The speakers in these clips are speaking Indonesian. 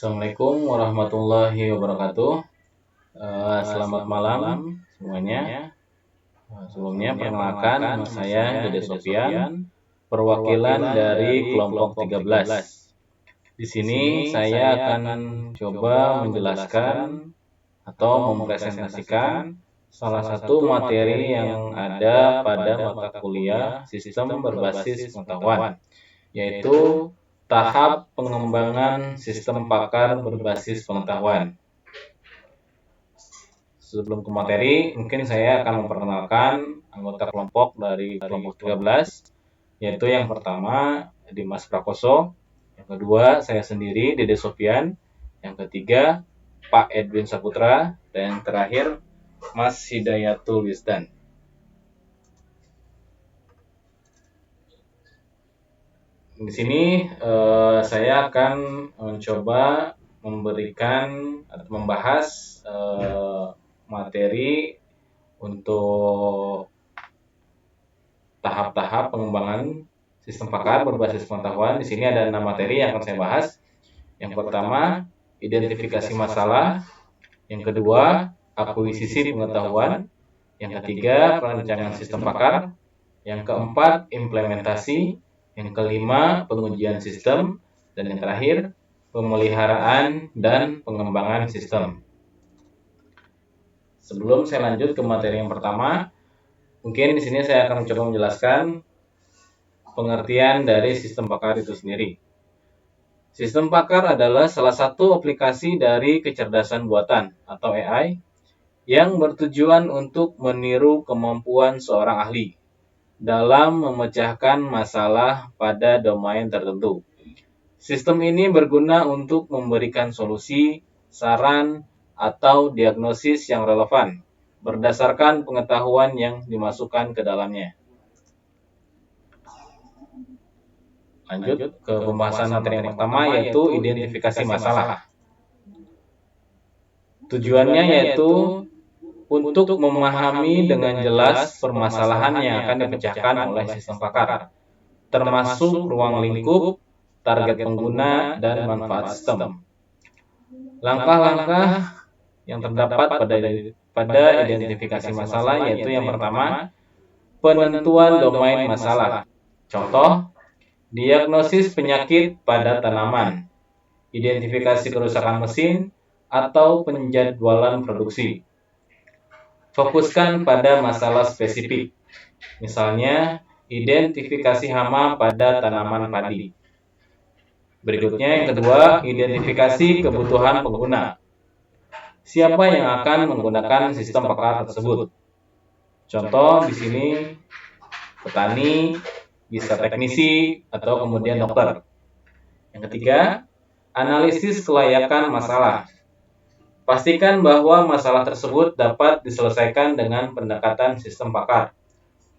Assalamualaikum warahmatullahi wabarakatuh. Selamat malam semuanya. Sebelumnya perkenalkan, nama saya Dede Sofian, perwakilan dari kelompok 13. Di sini saya akan coba menjelaskan atau mempresentasikan salah satu materi yang ada pada mata kuliah Sistem Berbasis Pengetahuan, yaitu tahap pengembangan sistem pakar berbasis pengetahuan. Sebelum ke materi, mungkin saya akan memperkenalkan anggota kelompok dari kelompok 13, yaitu yang pertama Dimas Prakoso, yang kedua saya sendiri Dede Sofian, yang ketiga Pak Edwin Saputra, dan yang terakhir Mas Hidayatul Wisdan. Di sini saya akan mencoba membahas materi untuk tahap-tahap pengembangan sistem pakar berbasis pengetahuan. Di sini ada 6 materi yang akan saya bahas. Yang pertama, identifikasi masalah. Yang kedua, akuisisi pengetahuan. Yang ketiga, perancangan sistem pakar. Yang keempat, implementasi. Yang kelima, pengujian sistem. Dan yang terakhir, pemeliharaan dan pengembangan sistem. Sebelum saya lanjut ke materi yang pertama, mungkin di sini saya akan mencoba menjelaskan pengertian dari sistem pakar itu sendiri. Sistem pakar adalah salah satu aplikasi dari kecerdasan buatan atau AI yang bertujuan untuk meniru kemampuan seorang ahli dalam memecahkan masalah pada domain tertentu. Sistem ini berguna untuk memberikan solusi, saran, atau diagnosis yang relevan berdasarkan pengetahuan yang dimasukkan ke dalamnya. Lanjut ke pembahasan materi yang pertama, yaitu identifikasi masalah. Tujuannya yaitu untuk memahami dengan jelas permasalahan yang akan dipecahkan oleh sistem pakar, termasuk ruang lingkup, target pengguna, dan manfaat sistem. Langkah-langkah yang terdapat pada identifikasi masalah yaitu yang pertama, penentuan domain masalah. Contoh, diagnosis penyakit pada tanaman, identifikasi kerusakan mesin, atau penjadwalan produksi. Fokuskan pada masalah spesifik, misalnya identifikasi hama pada tanaman padi. Berikutnya yang kedua, identifikasi kebutuhan pengguna. Siapa yang akan menggunakan sistem pakar tersebut? Contoh di sini petani, bisa teknisi, atau kemudian dokter. Yang ketiga, analisis kelayakan masalah. Pastikan bahwa masalah tersebut dapat diselesaikan dengan pendekatan sistem pakar.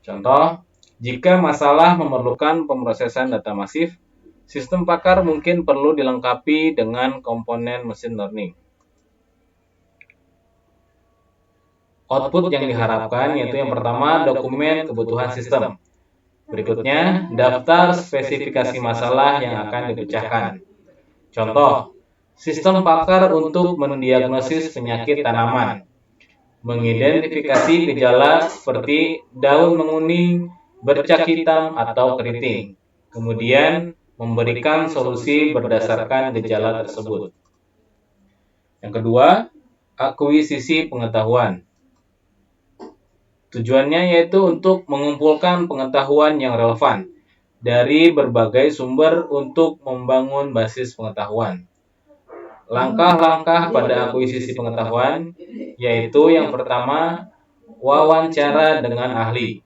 Contoh, jika masalah memerlukan pemrosesan data masif, sistem pakar mungkin perlu dilengkapi dengan komponen machine learning. Output yang diharapkan yaitu yang pertama, dokumen kebutuhan sistem. Berikutnya, daftar spesifikasi masalah yang akan dipecahkan. Contoh, sistem pakar untuk mendiagnosis penyakit tanaman, mengidentifikasi gejala seperti daun menguning, bercak hitam, atau keriting. Kemudian, memberikan solusi berdasarkan gejala tersebut. Yang kedua, akuisisi pengetahuan. Tujuannya yaitu untuk mengumpulkan pengetahuan yang relevan dari berbagai sumber untuk membangun basis pengetahuan. Langkah-langkah pada akuisisi pengetahuan yaitu yang pertama, wawancara dengan ahli.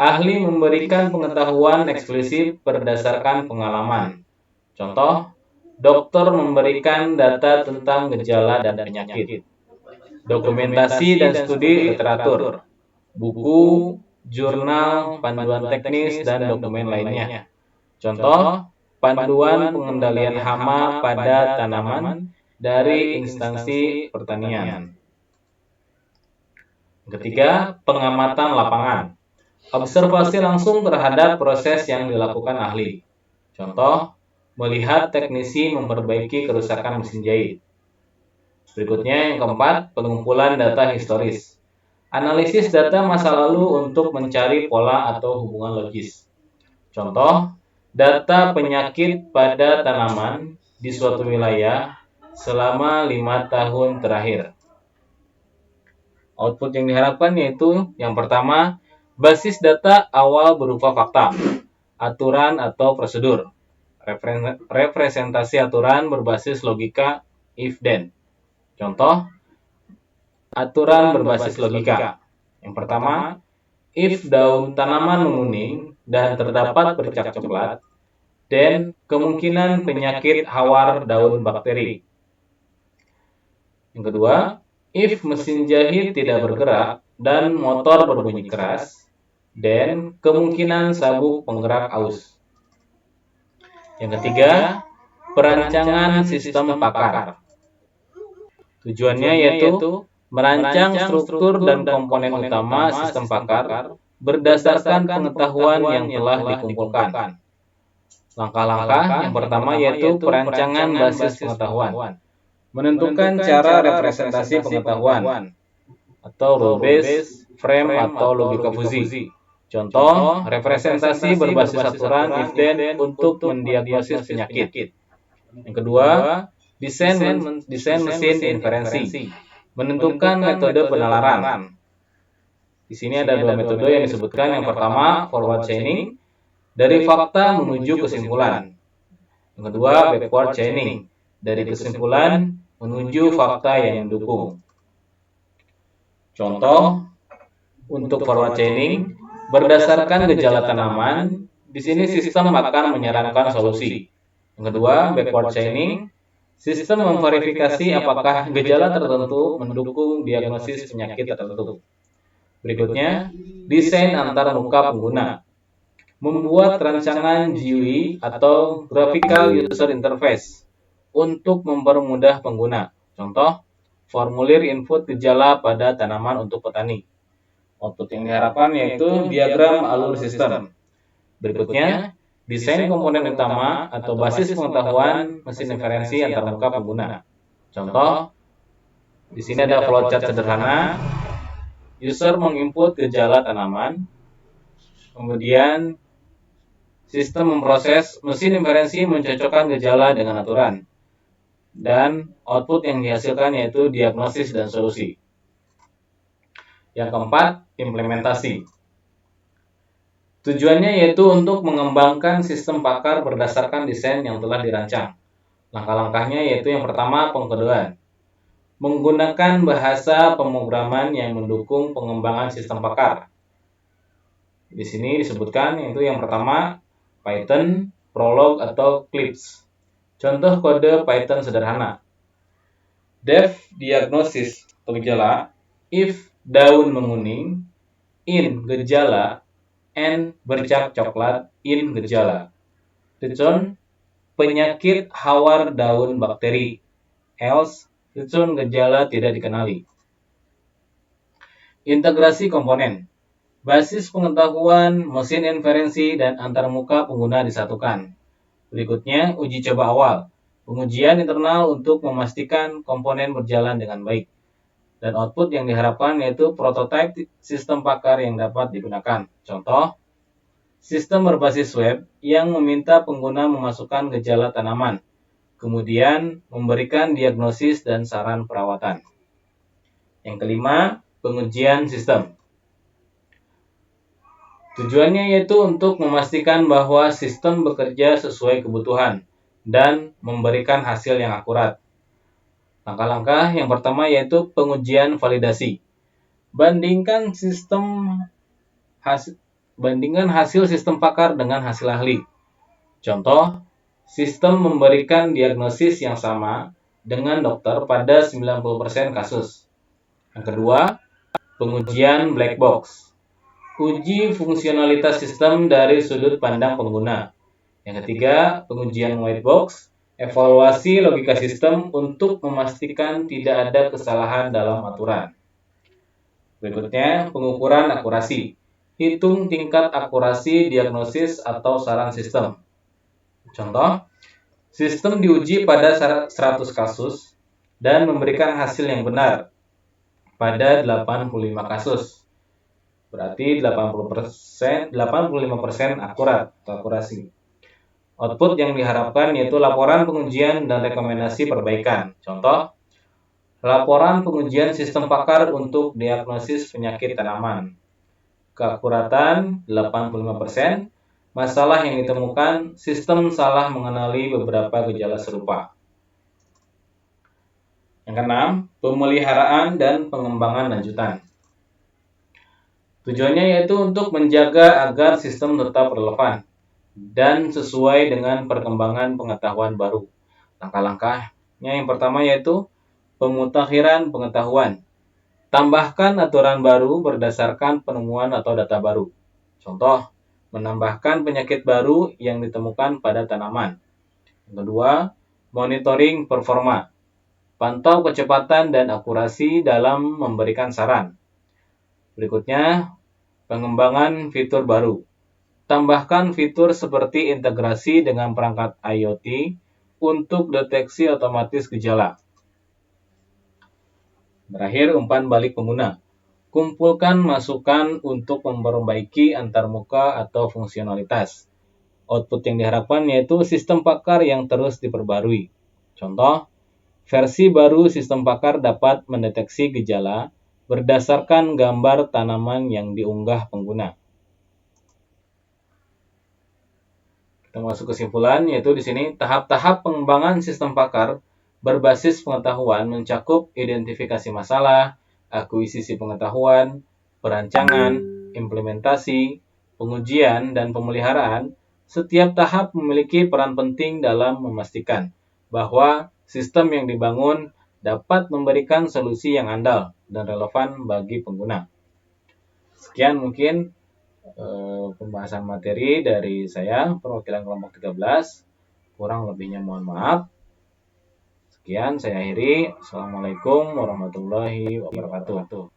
Ahli memberikan pengetahuan eksplisit berdasarkan pengalaman. Contoh, dokter memberikan data tentang gejala dan penyakit. Dokumentasi dan studi literatur, buku, jurnal, panduan teknis, dan dokumen lainnya. Contoh, panduan pengendalian hama pada tanaman dari instansi pertanian. Ketiga, pengamatan lapangan. Observasi langsung terhadap proses yang dilakukan ahli. Contoh, melihat teknisi memperbaiki kerusakan mesin jahit. Berikutnya yang keempat, pengumpulan data historis. Analisis data masa lalu untuk mencari pola atau hubungan logis. Contoh, data penyakit pada tanaman di suatu wilayah selama 5 tahun terakhir. Output yang diharapkan yaitu yang pertama, basis data awal berupa fakta, aturan atau prosedur, representasi aturan berbasis logika if-then. Contoh, aturan berbasis logika. Yang pertama, if daun tanaman menguning dan terdapat bercak coklat, then kemungkinan penyakit hawar daun bakteri. Yang kedua, if mesin jahit tidak bergerak dan motor berbunyi keras, then kemungkinan sabuk penggerak aus. Yang ketiga, perancangan sistem pakar. Tujuannya yaitu merancang struktur dan komponen utama sistem pakar berdasarkan pengetahuan yang telah dikumpulkan. Langkah-langkah yang pertama yaitu perancangan basis pengetahuan. Menentukan cara representasi pengetahuan atau rule-based, frame, atau logika fuzi. Contoh, representasi berbasis aturan if-then untuk mendiagnosis penyakit. Yang kedua, desain mesin inferensi. Menentukan metode penalaran. Di sini ada dua metode yang disebutkan. Yang pertama, forward chaining, dari fakta menuju kesimpulan. Yang kedua, backward chaining, dari kesimpulan menuju fakta yang mendukung. Contoh, untuk forward chaining, berdasarkan gejala tanaman, di sini sistem akan menyarankan solusi. Yang kedua, backward chaining, sistem memverifikasi apakah gejala tertentu mendukung diagnosis penyakit tertentu. Berikutnya, desain antar muka pengguna. Membuat rancangan GUI atau Graphical User Interface untuk mempermudah pengguna. Contoh, formulir input gejala pada tanaman untuk petani. Output yang diharapkan yaitu diagram alur sistem. Berikutnya, desain komponen utama atau basis pengetahuan mesin inferensi antarmuka pengguna. Contoh, di sini ada flowchart sederhana. User menginput gejala tanaman, kemudian sistem memproses, mesin inferensi mencocokkan gejala dengan aturan, dan output yang dihasilkan yaitu diagnosis dan solusi. Yang keempat, implementasi. Tujuannya yaitu untuk mengembangkan sistem pakar berdasarkan desain yang telah dirancang. Langkah-langkahnya yaitu yang pertama, pengkodean. Menggunakan bahasa pemrograman yang mendukung pengembangan sistem pakar. Di sini disebutkan yaitu yang pertama, Python, Prolog, atau Eclipse. Contoh kode Python sederhana. Def diagnosis atau gejala, if daun menguning, in gejala, and bercak coklat, in gejala. Return penyakit hawar daun bakteri, else return gejala tidak dikenali. Integrasi komponen. Basis pengetahuan, mesin inferensi, dan antarmuka pengguna disatukan. Berikutnya, uji coba awal. Pengujian internal untuk memastikan komponen berjalan dengan baik. Dan output yang diharapkan yaitu prototipe sistem pakar yang dapat digunakan. Contoh, sistem berbasis web yang meminta pengguna memasukkan gejala tanaman, kemudian memberikan diagnosis dan saran perawatan. Yang kelima, pengujian sistem. Tujuannya yaitu untuk memastikan bahwa sistem bekerja sesuai kebutuhan dan memberikan hasil yang akurat. Langkah-langkah yang pertama yaitu pengujian validasi. Bandingkan hasil sistem pakar dengan hasil ahli. Contoh, sistem memberikan diagnosis yang sama dengan dokter pada 90% kasus. Yang kedua, pengujian black box. Uji fungsionalitas sistem dari sudut pandang pengguna. Yang ketiga, pengujian white box. Evaluasi logika sistem untuk memastikan tidak ada kesalahan dalam aturan. Berikutnya, pengukuran akurasi. Hitung tingkat akurasi diagnosis atau saran sistem. Contoh, Sistem diuji pada 100 kasus dan memberikan hasil yang benar pada 85 kasus. Berarti 85% akurat atau akurasi. Output yang diharapkan yaitu laporan pengujian dan rekomendasi perbaikan. Contoh, laporan pengujian sistem pakar untuk diagnosis penyakit tanaman. Keakuratan 85%, masalah yang ditemukan, sistem salah mengenali beberapa gejala serupa. Yang keenam, pemeliharaan dan pengembangan lanjutan. Tujuannya yaitu untuk menjaga agar sistem tetap relevan dan sesuai dengan perkembangan pengetahuan baru. Langkah-langkahnya yang pertama yaitu pemutakhiran pengetahuan. Tambahkan aturan baru berdasarkan penemuan atau data baru. Contoh, menambahkan penyakit baru yang ditemukan pada tanaman. Yang kedua, monitoring performa. Pantau kecepatan dan akurasi dalam memberikan saran. Berikutnya, pengembangan fitur baru. Tambahkan fitur seperti integrasi dengan perangkat IoT untuk deteksi otomatis gejala. Terakhir, umpan balik pengguna. Kumpulkan masukan untuk memperbaiki antarmuka atau fungsionalitas. Output yang diharapkan yaitu sistem pakar yang terus diperbarui. Contoh, versi baru sistem pakar dapat mendeteksi gejala berdasarkan gambar tanaman yang diunggah pengguna. Kita masuk kesimpulan yaitu di sini tahap-tahap pengembangan sistem pakar berbasis pengetahuan mencakup identifikasi masalah, akuisisi pengetahuan, perancangan, implementasi, pengujian, dan pemeliharaan. Setiap tahap memiliki peran penting dalam memastikan bahwa sistem yang dibangun dapat memberikan solusi yang andal dan relevan bagi pengguna. Sekian mungkin pembahasan materi dari saya, perwakilan kelompok 13. Kurang lebihnya mohon maaf. Sekian, saya akhiri. Assalamualaikum warahmatullahi wabarakatuh.